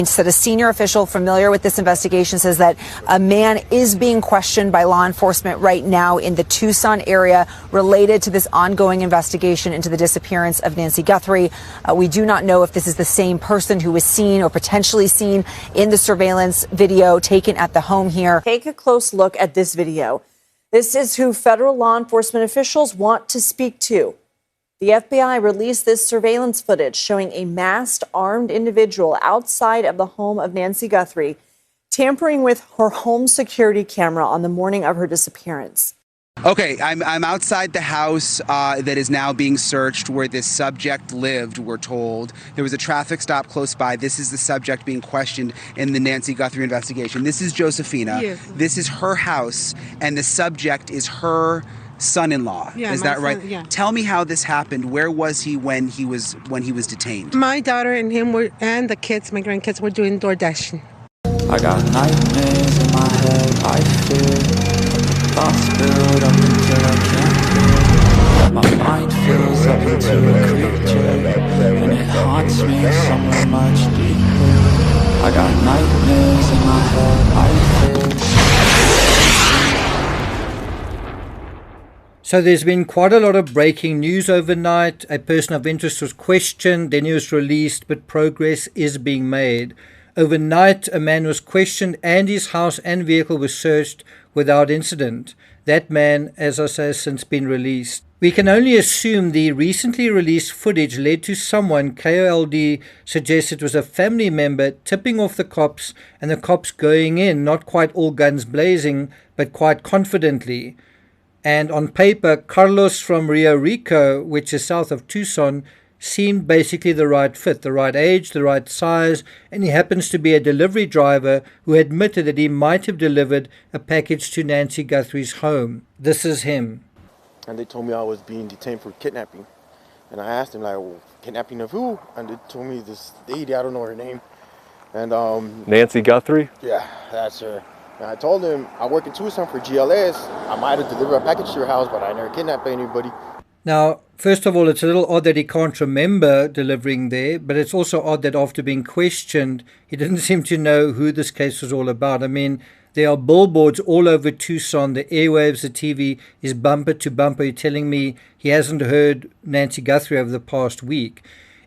Said a senior official familiar with this investigation says that a man is being questioned by law enforcement right now in the Tucson area related to this ongoing investigation into the disappearance of Nancy Guthrie. We do not know if this is the same person who was seen or potentially seen in the surveillance video taken at the home here. Take a close look at this video. This is who federal law enforcement officials want to speak to. The FBI released this surveillance footage showing a masked, armed individual outside of the home of Nancy Guthrie, tampering with her home security camera on the morning of her disappearance. Okay, I'm outside the house that is now being searched where this subject lived, we're told. There was a traffic stop close by. This is the subject being questioned in the Nancy Guthrie investigation. This is Josephina. Yes. This is her house, and the subject is her son-in-law. Yeah, is that right? Son, yeah. Tell me how this happened. Where was he when he was detained? My daughter and him and the kids, my grandkids, were doing door dashing. I got nightmares in my head, I fear. Thoughts build up until I can't feel. My mind fills up into a creature, and it haunts me somewhere much deeper. I got nightmares in my head, I fear. So there's been quite a lot of breaking news overnight. A person of interest was questioned, then he was released, but progress is being made. Overnight, a man was questioned and his house and vehicle was searched without incident. That man, as I say, has since been released. We can only assume the recently released footage led to someone, KOLD suggests it was a family member, tipping off the cops and the cops going in, not quite all guns blazing, but quite confidently. And on paper, Carlos from Rio Rico, which is south of Tucson, seemed basically the right fit, the right age, the right size, and he happens to be a delivery driver who admitted that he might have delivered a package to Nancy Guthrie's home. This is him. And they told me I was being detained for kidnapping. And I asked them, like, well, kidnapping of who? And they told me this lady, I don't know her name. And Nancy Guthrie? Yeah, that's her. And I told him, I work in Tucson for GLS. I might have delivered a package to your house, but I never kidnapped anybody. Now, first of all, it's a little odd that he can't remember delivering there, but it's also odd that after being questioned, he didn't seem to know who this case was all about. I mean, there are billboards all over Tucson. The airwaves, the TV is bumper to bumper. You're telling me he hasn't heard Nancy Guthrie over the past week.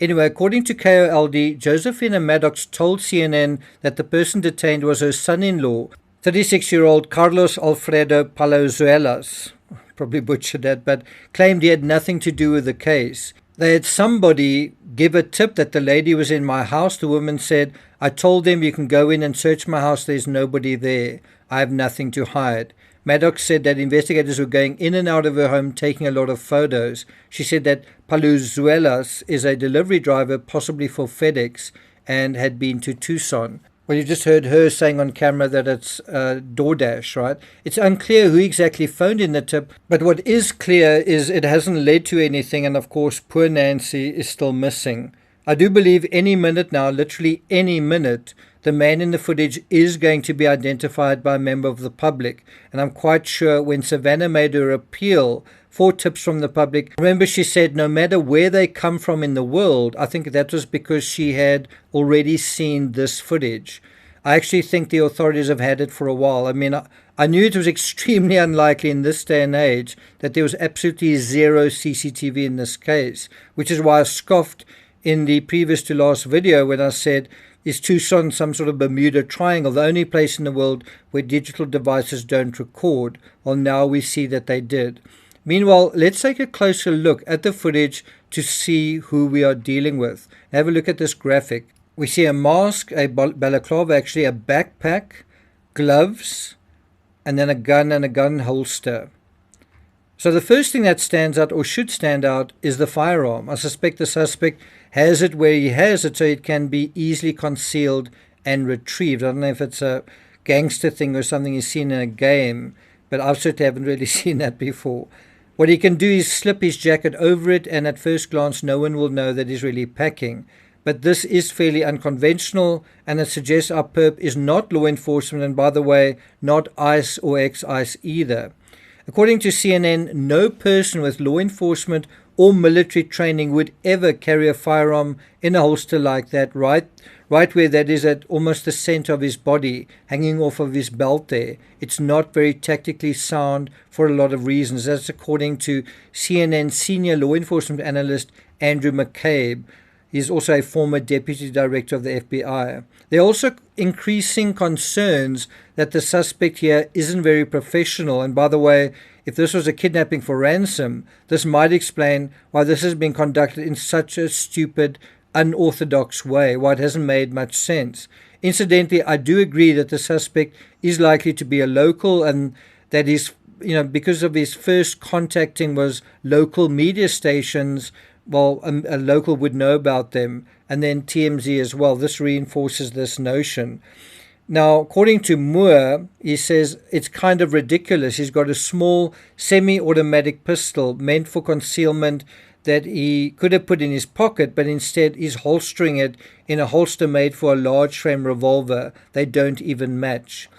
Anyway, according to KOLD, Josephina Maddox told CNN that the person detained was her son-in-law, 36-year-old Carlos Alfredo Palazuelos, probably butchered that, but claimed he had nothing to do with the case. They had somebody give a tip that the lady was in my house. The woman said, I told them you can go in and search my house. There's nobody there. I have nothing to hide. Maddox said that investigators were going in and out of her home taking a lot of photos. She said that Palazuelos is a delivery driver, possibly for FedEx, and had been to Tucson. Well, you just heard her saying on camera that it's DoorDash, right? It's unclear who exactly phoned in the tip, but what is clear is it hasn't led to anything, and of course, poor Nancy is still missing. I do believe any minute now, literally any minute, the man in the footage is going to be identified by a member of the public, and I'm quite sure when Savannah made her appeal for tips from the public, remember she said no matter where they come from in the world, I think that was because she had already seen this footage. I actually think the authorities have had it for a while. I mean, I knew it was extremely unlikely in this day and age that there was absolutely zero CCTV in this case, which is why I scoffed in the previous to last video when I said, is Tucson some sort of Bermuda Triangle, the only place in the world where digital devices don't record? Well, now we see that they did. Meanwhile, let's take a closer look at the footage to see who we are dealing with. Have a look at this graphic. We see a mask, a balaclava, actually a backpack, gloves, and then a gun and a gun holster. So the first thing that stands out, or should stand out, is the firearm. I suspect the suspect has it where he has it so it can be easily concealed and retrieved. I don't know if it's a gangster thing or something he's seen in a game, but I certainly haven't really seen that before. What he can do is slip his jacket over it, and at first glance no one will know that he's really packing. But this is fairly unconventional, and it suggests our perp is not law enforcement, and by the way, not ICE or ex-ICE either. According to CNN, no person with law enforcement or military training would ever carry a firearm in a holster like that, right right where that is at almost the center of his body, hanging off of his belt there. It's not very tactically sound for a lot of reasons. That's according to CNN senior law enforcement analyst Andrew McCabe. He's also a former deputy director of the FBI. There are also increasing concerns that the suspect here isn't very professional. And by the way, if this was a kidnapping for ransom, this might explain why this has been conducted in such a stupid, unorthodox way, why it hasn't made much sense. Incidentally, I do agree that the suspect is likely to be a local, and that is, because of his first contacting was local media stations, well, a local would know about them, and then TMZ as well. This reinforces this notion. Now, according to Moore, he says it's kind of ridiculous. He's got a small semi-automatic pistol meant for concealment that he could have put in his pocket, but instead he's holstering it in a holster made for a large frame revolver. They don't even match.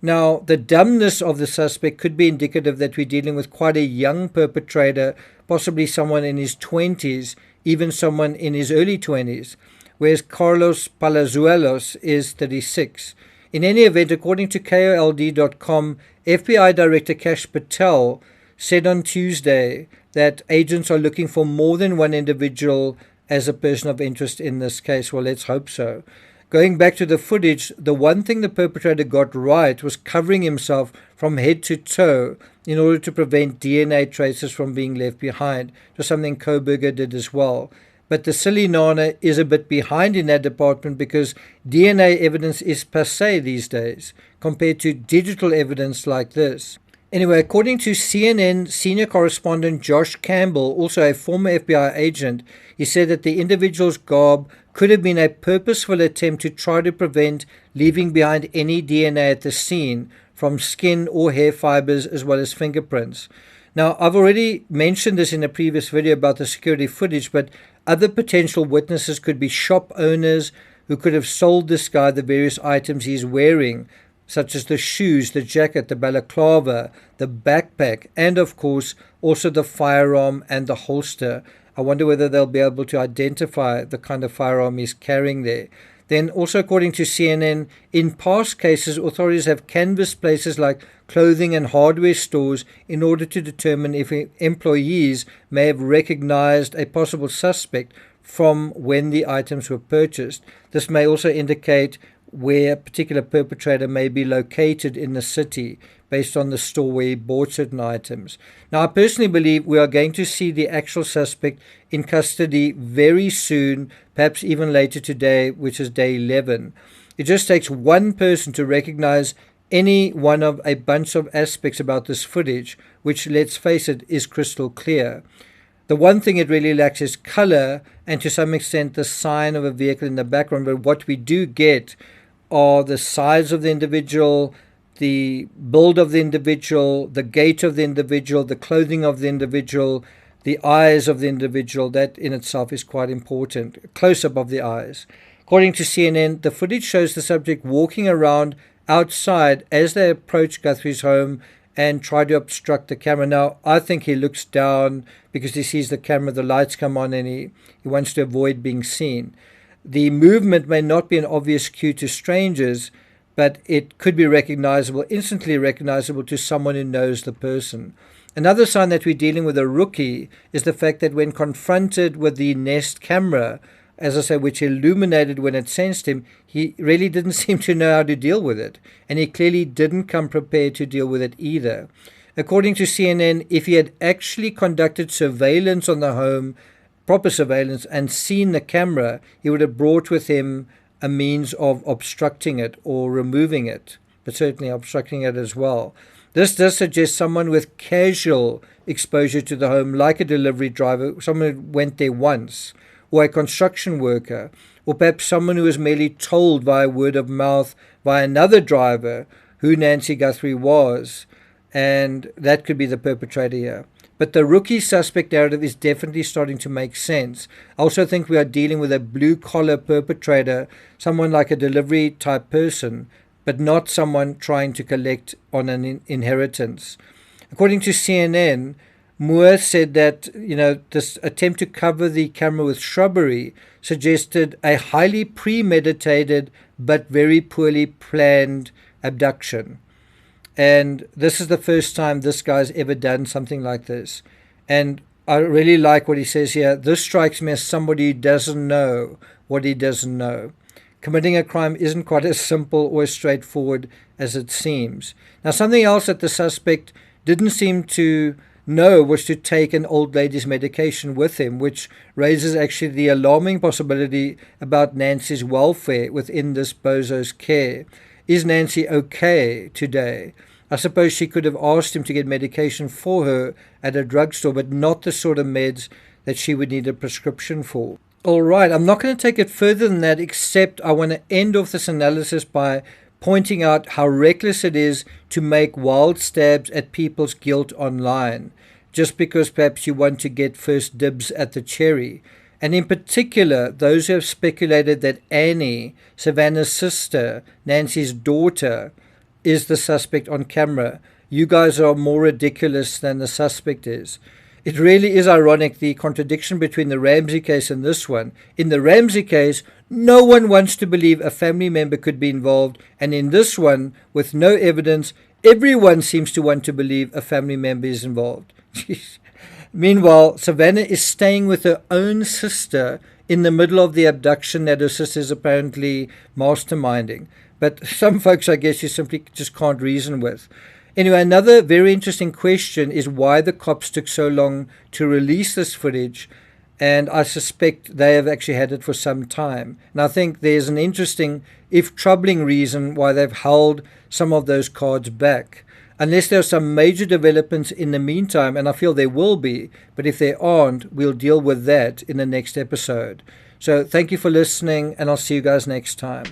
Now, the dumbness of the suspect could be indicative that we're dealing with quite a young perpetrator, possibly someone in his 20s, even someone in his early 20s, whereas Carlos Palazuelos is 36. In any event, according to KOLD.com, FBI Director Kash Patel said on Tuesday that agents are looking for more than one individual as a person of interest in this case. Well, let's hope so. Going back to the footage, the one thing the perpetrator got right was covering himself from head to toe in order to prevent DNA traces from being left behind. It was something Koberger did as well. But the silly Nana is a bit behind in that department because DNA evidence is passé these days compared to digital evidence like this. Anyway, according to CNN senior correspondent Josh Campbell, also a former FBI agent, he said that the individual's garb could have been a purposeful attempt to try to prevent leaving behind any DNA at the scene from skin or hair fibers as well as fingerprints. Now, I've already mentioned this in a previous video about the security footage, but other potential witnesses could be shop owners who could have sold this guy the various items he's wearing, such as the shoes, the jacket, the balaclava, the backpack, and of course also the firearm and the holster. I wonder whether they'll be able to identify the kind of firearm he's carrying there. Then also according to CNN, in past cases, authorities have canvassed places like clothing and hardware stores in order to determine if employees may have recognized a possible suspect from when the items were purchased. This may also indicate where a particular perpetrator may be located in the city based on the store where he bought certain items. Now, I personally believe we are going to see the actual suspect in custody very soon, perhaps even later today, which is day 11. It just takes one person to recognize any one of a bunch of aspects about this footage, which, let's face it, is crystal clear. The one thing it really lacks is color and to some extent the sign of a vehicle in the background, but what we do get are the size of the individual, the build of the individual, the gait of the individual, the clothing of the individual, the eyes of the individual. That in itself is quite important. A close-up of the eyes. According to CNN, the footage shows the subject walking around outside as they approach Guthrie's home and try to obstruct the camera. Now, I think he looks down because he sees the camera, the lights come on, and he wants to avoid being seen. The movement may not be an obvious cue to strangers, but it could be recognizable, instantly recognizable to someone who knows the person. Another sign that we're dealing with a rookie is the fact that when confronted with the Nest camera, as I say, which illuminated when it sensed him, he really didn't seem to know how to deal with it. And he clearly didn't come prepared to deal with it either. According to CNN, if he had actually conducted surveillance on the home, proper surveillance, and seen the camera, he would have brought with him a means of obstructing it or removing it, but certainly obstructing it as well. This does suggest someone with casual exposure to the home, like a delivery driver, someone who went there once, or a construction worker, or perhaps someone who was merely told via word of mouth by another driver who Nancy Guthrie was, and that could be the perpetrator here. But the rookie suspect narrative is definitely starting to make sense. I also think we are dealing with a blue-collar perpetrator, someone like a delivery-type person, but not someone trying to collect on an inheritance. According to CNN, Moore said that, this attempt to cover the camera with shrubbery suggested a highly premeditated but very poorly planned abduction. And this is the first time this guy's ever done something like this. And I really like what he says here. This strikes me as somebody who doesn't know what he doesn't know. Committing a crime isn't quite as simple or as straightforward as it seems. Now, something else that the suspect didn't seem to know was to take an old lady's medication with him, which raises actually the alarming possibility about Nancy's welfare within this bozo's care. Is Nancy okay today? I suppose she could have asked him to get medication for her at a drugstore, but not the sort of meds that she would need a prescription for. All right, I'm not going to take it further than that, except I want to end off this analysis by pointing out how reckless it is to make wild stabs at people's guilt online, just because perhaps you want to get first dibs at the cherry. And in particular, those who have speculated that Annie, Savannah's sister, Nancy's daughter, is the suspect on camera. You guys are more ridiculous than the suspect is. It really is ironic, the contradiction between the Ramsey case and this one. In the Ramsey case, no one wants to believe a family member could be involved, and in this one, with no evidence, everyone seems to want to believe a family member is involved. Jeez. Meanwhile, Savannah is staying with her own sister in the middle of the abduction that her sister is apparently masterminding. But some folks, I guess, you simply just can't reason with. Anyway, another very interesting question is why the cops took so long to release this footage, and I suspect they have actually had it for some time. And I think there's an interesting, if troubling, reason why they've held some of those cards back. Unless there are some major developments in the meantime, and I feel there will be, but if there aren't, we'll deal with that in the next episode. So thank you for listening, and I'll see you guys next time.